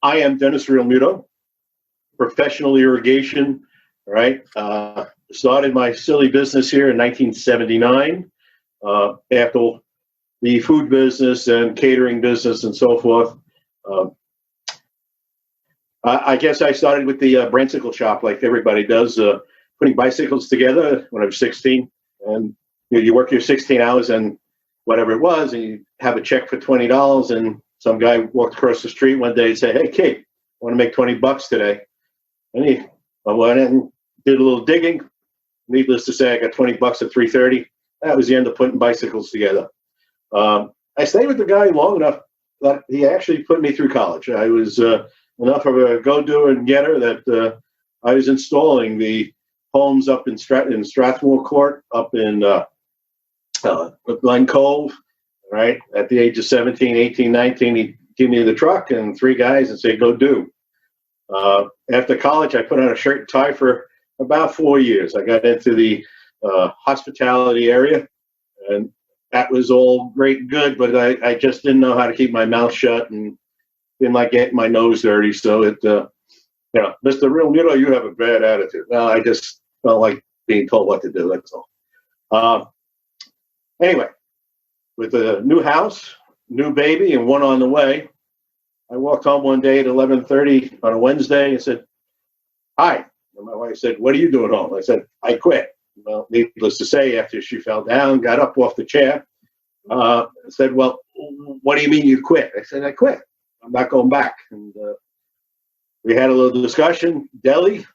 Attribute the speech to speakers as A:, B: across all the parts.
A: I am Dennis Realmuto, Professional Irrigation, right? Started my silly business here in 1979 after the food business and catering business and so forth. I guess I started with the bicycle shop like everybody does, putting bicycles together when I was 16. And you work your 16 hours and whatever it was, and you have a check for $20. And some guy walked across the street one day and said, "Hey, kid, I want to make $20 today." And I went in and did a little digging. Needless to say, I got $20 at 3:30. That was the end of putting bicycles together. I stayed with the guy long enough that he actually put me through college. I was enough of a go-doer and getter that I was installing the homes up in Strathmore Court, up in Glen Cove, right? At the age of 17, 18, 19, he'd give me the truck and 3 guys and say, "Go do." After college, I put on a shirt and tie for about 4 years. I got into the hospitality area, and that was all great and good, but I just didn't know how to keep my mouth shut and didn't like getting my nose dirty. So Mr. Realmuto, you have a bad attitude. No, I just don't like being told what to do. That's all. Anyway, with a new house, new baby, and one on the way, I walked home one day at 11:30 on a Wednesday and said, "Hi." And my wife said, "What are you doing home?" I said, "I quit." Well, needless to say, after she fell down, got up off the chair, said, "Well, what do you mean you quit?" I said, "I quit. I'm not going back." And we had a little discussion, deli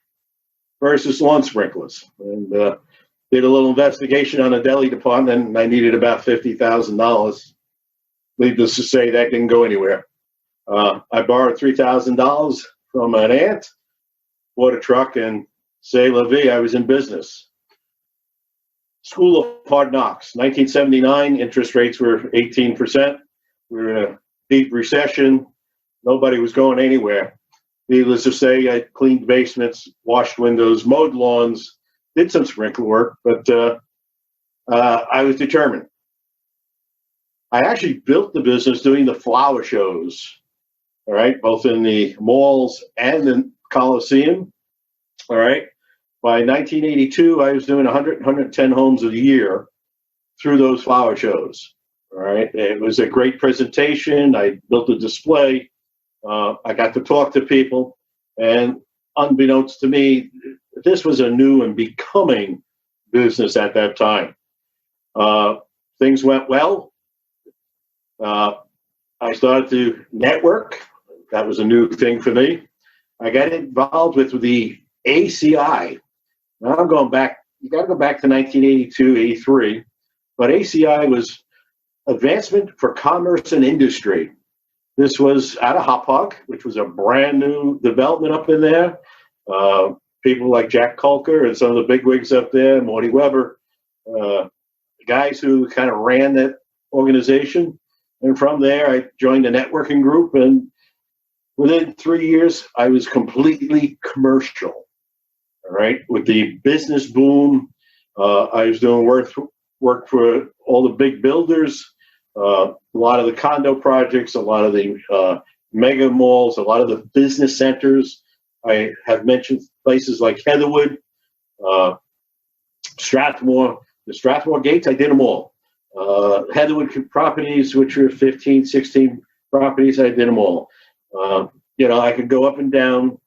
A: versus lawn sprinklers, and did a little investigation on the deli department, and I needed about $50,000. Needless to say, that didn't go anywhere. I borrowed $3,000 from an aunt, bought a truck, and say la vie, I was in business. School of Hard Knocks, 1979, interest rates were 18%. We were in a deep recession. Nobody was going anywhere. Needless to say, I cleaned basements, washed windows, mowed lawns, did some sprinkler work, but I was determined. I actually built the business doing the flower shows, all right, both in the malls and in Coliseum, all right. By 1982, I was doing 100, 110 homes a year through those flower shows, all right. It was a great presentation. I built a display. I got to talk to people, and unbeknownst to me, this was a new and becoming business at that time. Things went well. I started to network. That was a new thing for me. I got involved with the ACI. Now I'm going back, you got to go back to 1982, 83. But ACI was Advancement for Commerce and Industry. This was out of Hauppauge, which was a brand new development up in there. People like Jack Culker and some of the bigwigs up there, Morty Weber, guys who kind of ran that organization. And from there, I joined a networking group, and within 3 years, I was completely commercial. All right, with the business boom, I was doing work for all the big builders, a lot of the condo projects, a lot of the mega malls, a lot of the business centers. I have mentioned places like Heatherwood, Strathmore. The Strathmore gates, I did them all. Heatherwood properties, which are 15, 16 properties, I did them all. I could go up and down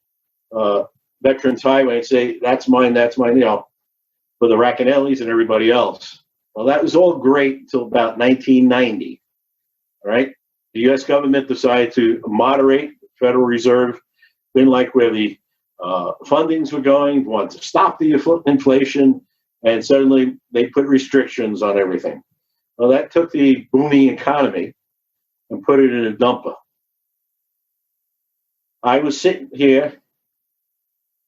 A: Veterans Highway and say, that's mine, for the Racanellis and everybody else. Well, that was all great until about 1990, all right? The U.S. government decided to moderate. The Federal Reserve didn't like where the fundings were going, wanted to stop the inflation, and suddenly they put restrictions on everything. Well, that took the booming economy and put it in a dumper. I was sitting here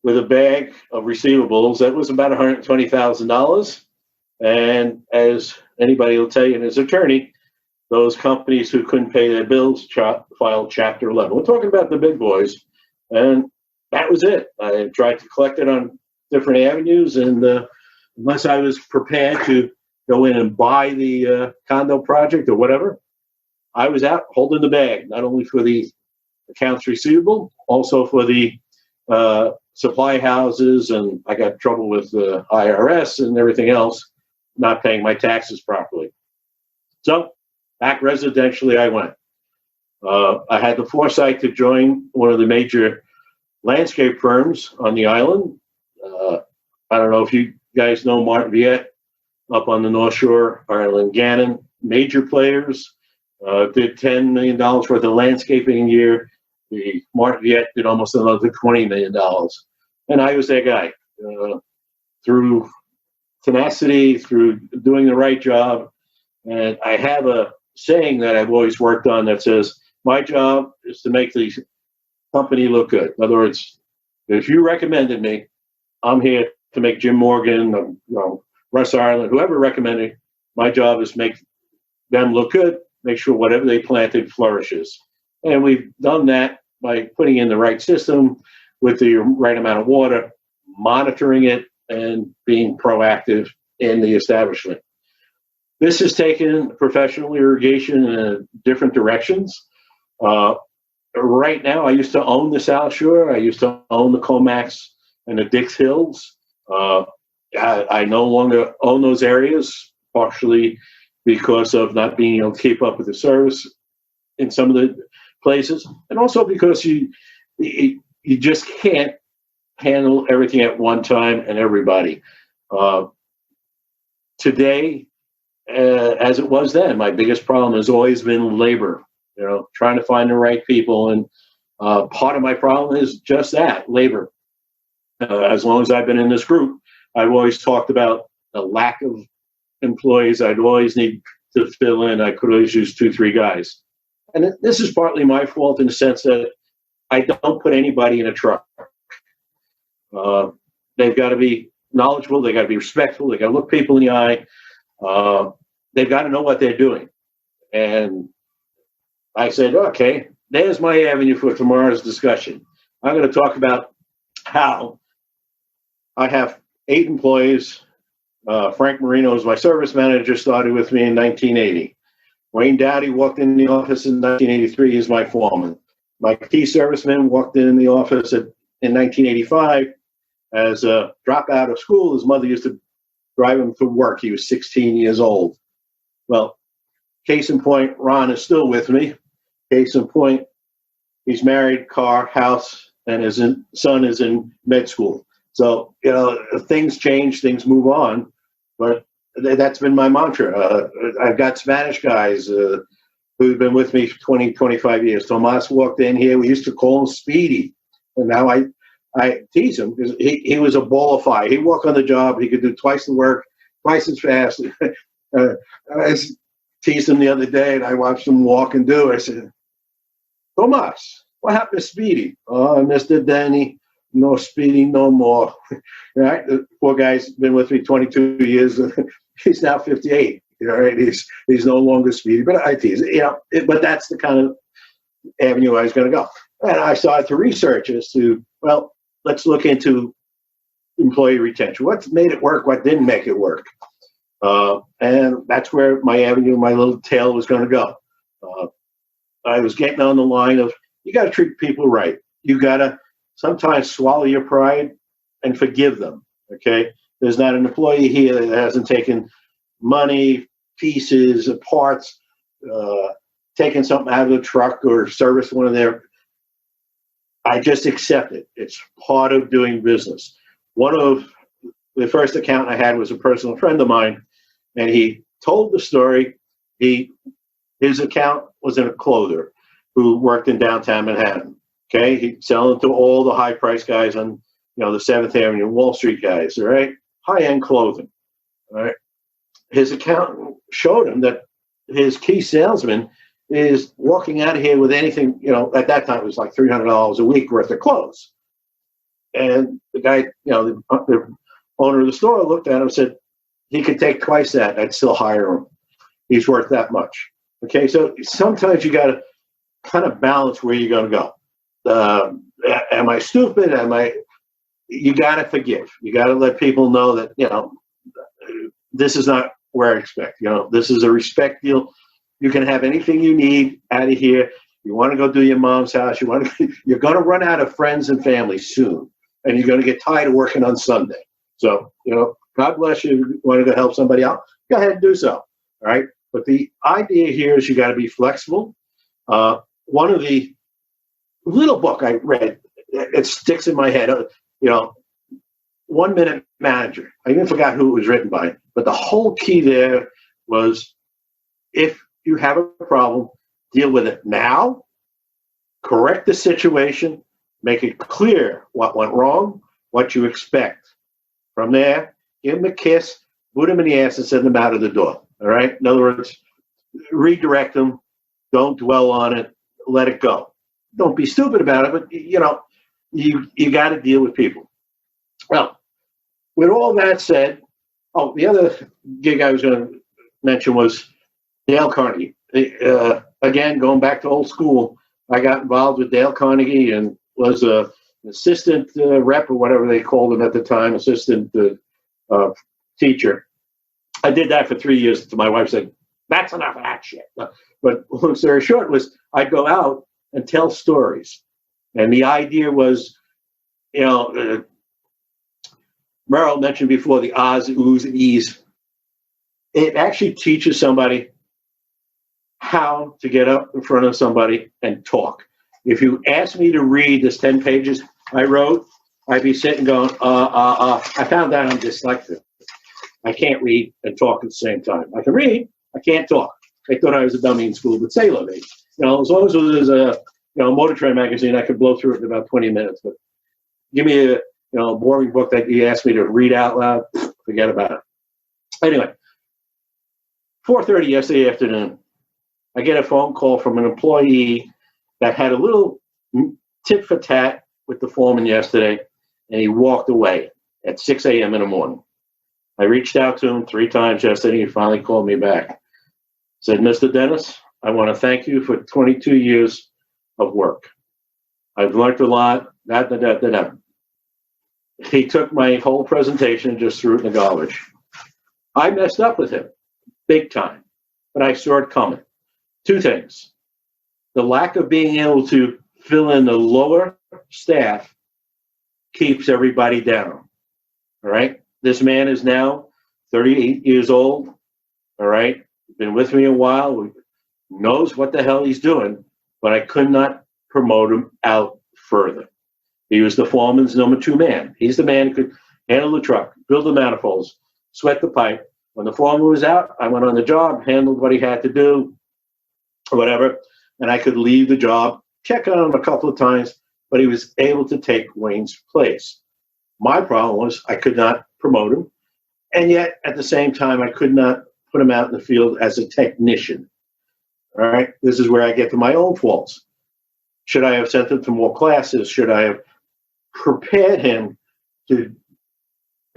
A: with a bag of receivables that was about $120,000. And as anybody will tell you in his attorney, those companies who couldn't pay their bills filed Chapter 11. We're talking about the big boys. And that was it. I tried to collect it on different avenues. And unless I was prepared to go in and buy the condo project or whatever, I was out holding the bag, not only for the accounts receivable, also for the supply houses, and I got trouble with the IRS and everything else, not paying my taxes properly. So back residentially I went. I had the foresight to join one of the major landscape firms on the island. I don't know if you guys know Martin Viet up on the North Shore, Ireland, Gannon, major players, did $10 million worth of landscaping a year. The Martin Viet did almost another $20 million. And I was that guy. Through tenacity, through doing the right job. And I have a saying that I've always worked on that says, my job is to make the company look good. In other words, if you recommended me, I'm here to make Jim Morgan, Russ Ireland, whoever recommended, my job is make them look good, make sure whatever they planted flourishes. And we've done that by putting in the right system with the right amount of water, monitoring it, and being proactive in the establishment. This has taken professional irrigation in different directions. Right now, I used to own the South Shore. I used to own the Comax and the Dix Hills. I no longer own those areas, partially because of not being able to keep up with the service in some of the places, and also because you just can't handle everything at one time and everybody. Today, as it was then, my biggest problem has always been labor. Trying to find the right people, and part of my problem is just that, labor. As long as I've been in this group, I've always talked about the lack of employees. I'd always need to fill in. I could always use 2-3 guys. And this is partly my fault in the sense that I don't put anybody in a truck. They've got to be knowledgeable. They got to be respectful. They got to look people in the eye. They've got to know what they're doing. And I said, okay, there's my avenue for tomorrow's discussion. I'm going to talk about how I have 8 employees. Frank Marino is my service manager, started with me in 1980. Wayne Dowdy walked in the office in 1983. He's my foreman. My key serviceman walked in the office in 1985 as a dropout of school. His mother used to drive him to work. He was 16 years old. Well, case in point, Ron is still with me. Case in point, he's married, car, house, and his son is in med school. So, things change, things move on, but that's been my mantra. I've got Spanish guys who've been with me for 20, 25 years. Tomas walked in here. We used to call him Speedy. And now I tease him because he was a ball of fire. He'd walk on the job. He could do twice the work, twice as fast. I teased him the other day, and I watched him walk and do it. I said, Tomas, what happened to Speedy? Oh, Mr. Danny, no Speedy no more. Right? The poor guy's been with me 22 years. He's now 58. Right? He's no longer Speedy, but I tease. But that's the kind of avenue I was going to go. And I started to research as to, well, let's look into employee retention. What made it work? What didn't make it work? And that's where my avenue, my little tail was going to go. I was getting on the line of, you got to treat people right. You got to sometimes swallow your pride and forgive them, okay? There's not an employee here that hasn't taken money, pieces, parts, taken something out of the truck or serviced one of their. I just accept it. It's part of doing business. One of the first account I had was a personal friend of mine, and he told the story. His account was in a clother who worked in downtown Manhattan. Okay, he'd sell it to all the high price guys on, the 7th Avenue, Wall Street guys. All right, high end clothing. All right, his accountant showed him that his key salesman is walking out of here with anything. At that time it was like $300 a week worth of clothes. And the guy, the owner of the store looked at him and said, he could take twice that. I'd still hire him. He's worth that much. Okay, so sometimes you got to kind of balance where you're going to go. Am I stupid? You got to forgive. You got to let people know that, this is not where I expect. This is a respect deal. You can have anything you need out of here. You want to go do your mom's house. You're going to run out of friends and family soon, and you're going to get tired of working on Sunday. So, God bless you. If you want to go help somebody out, go ahead and do so. All right. But the idea here is you got to be flexible. One of the little book I read, it sticks in my head. 1 Minute Manager. I even forgot who it was written by, but the whole key there was, if you have a problem, deal with it now, correct the situation, make it clear what went wrong, what you expect. From there, give them a kiss, boot them in the ass, and send them out of the door. All right? In other words, redirect them. Don't dwell on it. Let it go. Don't be stupid about it, but, you got to deal with people. Well, with all that said, the other gig I was going to mention was Dale Carnegie. Again, going back to old school, I got involved with Dale Carnegie and was an assistant rep, or whatever they called him at the time, assistant teacher. I did that for 3 years until my wife said, "That's enough of that shit." But long story short was, I'd go out and tell stories. And the idea was, Merrill mentioned before the ahs, oohs, and ees. It actually teaches somebody how to get up in front of somebody and talk. If you asked me to read this 10 pages I wrote, I'd be sitting going, I found out I'm dyslexic. I can't read and talk at the same time. I can read, I can't talk. They thought I was a dummy in school, but say lo, as long as it was a Motor Trend magazine, I could blow through it in about 20 minutes. But give me a boring book that you asked me to read out loud, forget about it. Anyway, 4:30 yesterday afternoon, I get a phone call from an employee that had a little tit for tat with the foreman yesterday, and he walked away at 6 a.m. in the morning. I reached out to him 3 times yesterday. He finally called me back. Said, "Mr. Dennis, I want to thank you for 22 years of work. I've learned a lot, He took my whole presentation and just threw it in the garbage. I messed up with him, big time, but I saw it coming. 2 things. The lack of being able to fill in the lower staff keeps everybody down. All right? This man is now 38 years old. All right? Been with me a while. Knows what the hell he's doing, but I could not promote him out further. He was the foreman's number 2 man. He's the man who could handle the truck, build the manifolds, sweat the pipe. When the foreman was out, I went on the job, handled what he had to do, or whatever, and I could leave the job, check on him a couple of times, but he was able to take Wayne's place. My problem was I could not promote him, and yet at the same time, I could not put him out in the field as a technician. All right, this is where I get to my own faults. Should I have sent him to more classes? Should I have prepared him to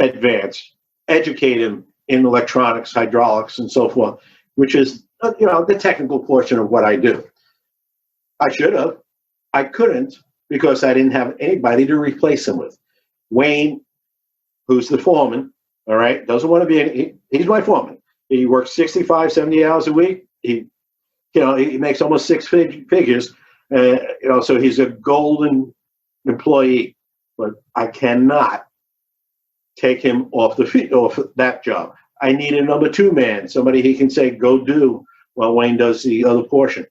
A: advance, educate him in electronics, hydraulics, and so forth, which is, the technical portion of what I do. I should have. I couldn't because I didn't have anybody to replace him with. Wayne, who's the foreman, all right, doesn't want to be, he's my foreman. He works 65, 70 hours a week. He makes almost 6 figures, so he's a golden employee. But I cannot take him off that job. I need a number 2 man, somebody he can say, go do, while Wayne does the other portion.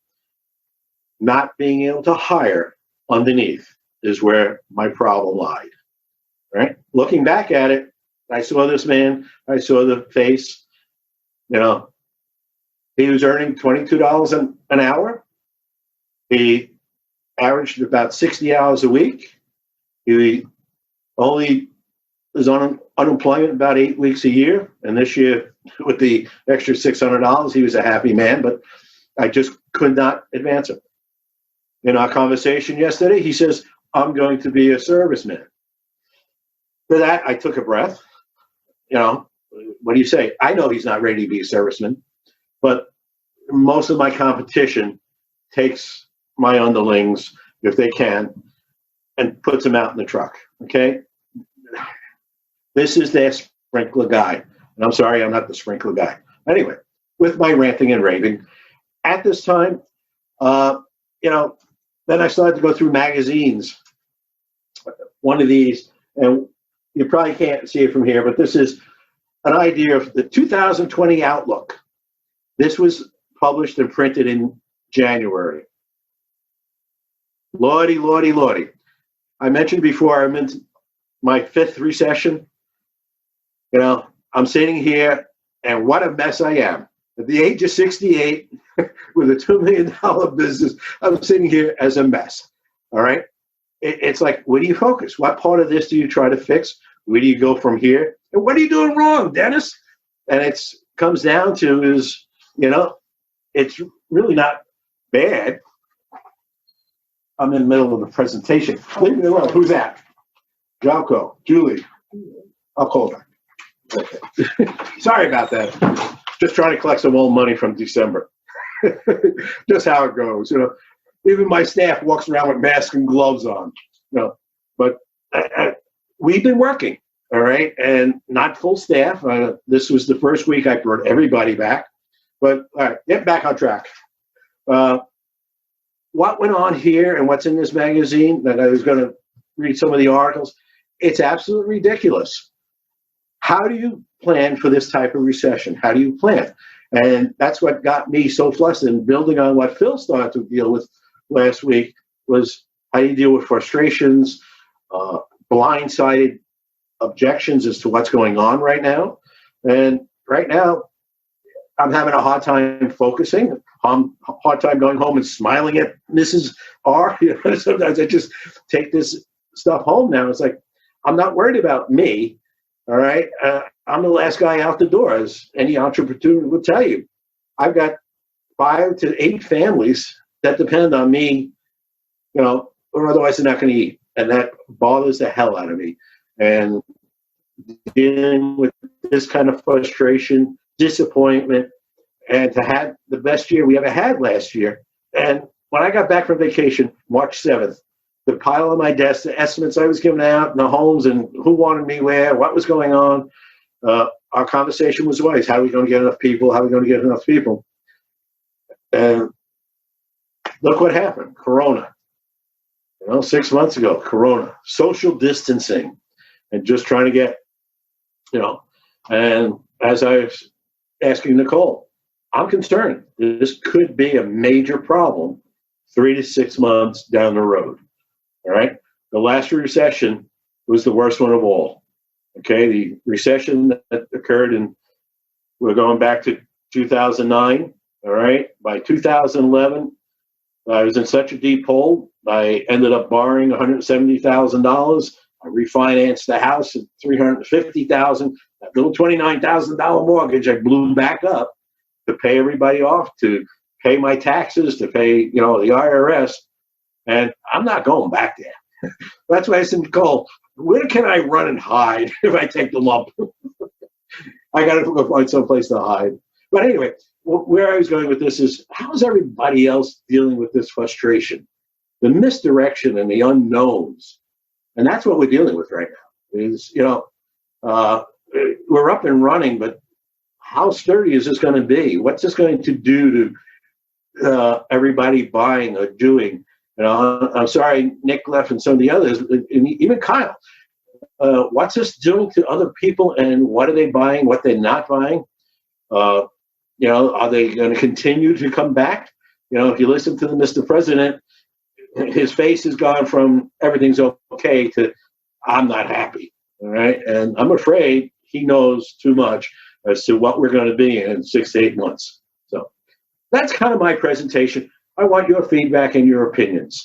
A: Not being able to hire underneath is where my problem lied. Right? Looking back at it, I saw this man, I saw the face, he was earning $22 an hour. He averaged about 60 hours a week. He only was on unemployment about 8 weeks a year. And this year, with the extra $600, he was a happy man, but I just could not advance him. In our conversation yesterday, he says, "I'm going to be a serviceman." For that, I took a breath. What do you say? I know he's not ready to be a serviceman, but most of my competition takes my underlings, if they can, and puts them out in the truck, okay? This is their sprinkler guy. And I'm sorry, I'm not the sprinkler guy. Anyway, with my ranting and raving, at this time, you know, then I started to go through magazines. One of these, and you probably can't see it from here, but this is an idea of the 2020 Outlook. This was published and printed in January. Lordy, lordy, lordy. I mentioned before I'm in my 5th recession. You know, I'm sitting here, and what a mess I am. At the age of 68, with a $2 million business, I'm sitting here as a mess. All right? It's like, where do you focus? What part of this do you try to fix? Where do you go from here? And what are you doing wrong, Dennis? And it comes down to is, you know, it's really not bad. I'm in the middle of the presentation. Leave me alone. Who's that? Jocko, Julie. I'll call her. Okay. Sorry about that. Just trying to collect some old money from December. Just how it goes, you know. Even my staff walks around with masks and gloves on, you know. But we've been working, all right, and not full staff. This was the first week I brought everybody back. But all right, get back on track. What went on here and what's in this magazine, that I was going to read some of the articles, it's absolutely ridiculous. How do you plan for this type of recession? How do you plan? And that's what got me so flustered. And building on what Phil started to deal with last week was how do you deal with frustrations, blindsided objections as to what's going on right now. And right now, I'm having a hard time focusing. Hard time going home and smiling at Mrs. R. You know, sometimes I just take this stuff home now. It's like, I'm not worried about me. All right. I'm the last guy out the door, as any entrepreneur would tell you. I've got 5 to 8 families that depend on me, you know, or otherwise they're not going to eat. And that bothers the hell out of me. And dealing with this kind of frustration, disappointment, and to have the best year we ever had last year. And when I got back from vacation, March 7th, the pile on my desk, the estimates I was giving out, and the homes, and who wanted me where, what was going on, our conversation was always, how are we going to get enough people? How are we going to get enough people? And look what happened, Corona. You know, 6 months ago, Corona, social distancing, and just trying to get, you know, and as I was asking Nicole, I'm concerned this could be a major problem 3 to 6 months down the road. All right. The last recession was the worst one of all. Okay. The recession that occurred we're going back to 2009. All right. By 2011, I was in such a deep hole. I ended up borrowing $170,000. I refinanced the house at $350,000. That little $29,000 mortgage I blew back up to pay everybody off, to pay my taxes, to pay, you know, the IRS. And I'm not going back there. That's why I said, Nicole, where can I run and hide if I take the lump? I got to go find someplace to hide. But anyway, where I was going with this is, how's everybody else dealing with this frustration, the misdirection and the unknowns? And that's what we're dealing with right now. Is, you know, we're up and running, but how sturdy is this going to be? What's this going to do to everybody buying or doing? You know, I'm sorry, Nick left and some of the others, and even Kyle. What's this doing to other people, and what are they buying, what they're not buying? You know, are they going to continue to come back? You know, if you listen to the Mr. President, his face has gone from everything's okay to I'm not happy. All right. And I'm afraid he knows too much as to what we're going to be in 6 to 8 months. So that's kind of my presentation. I want your feedback and your opinions.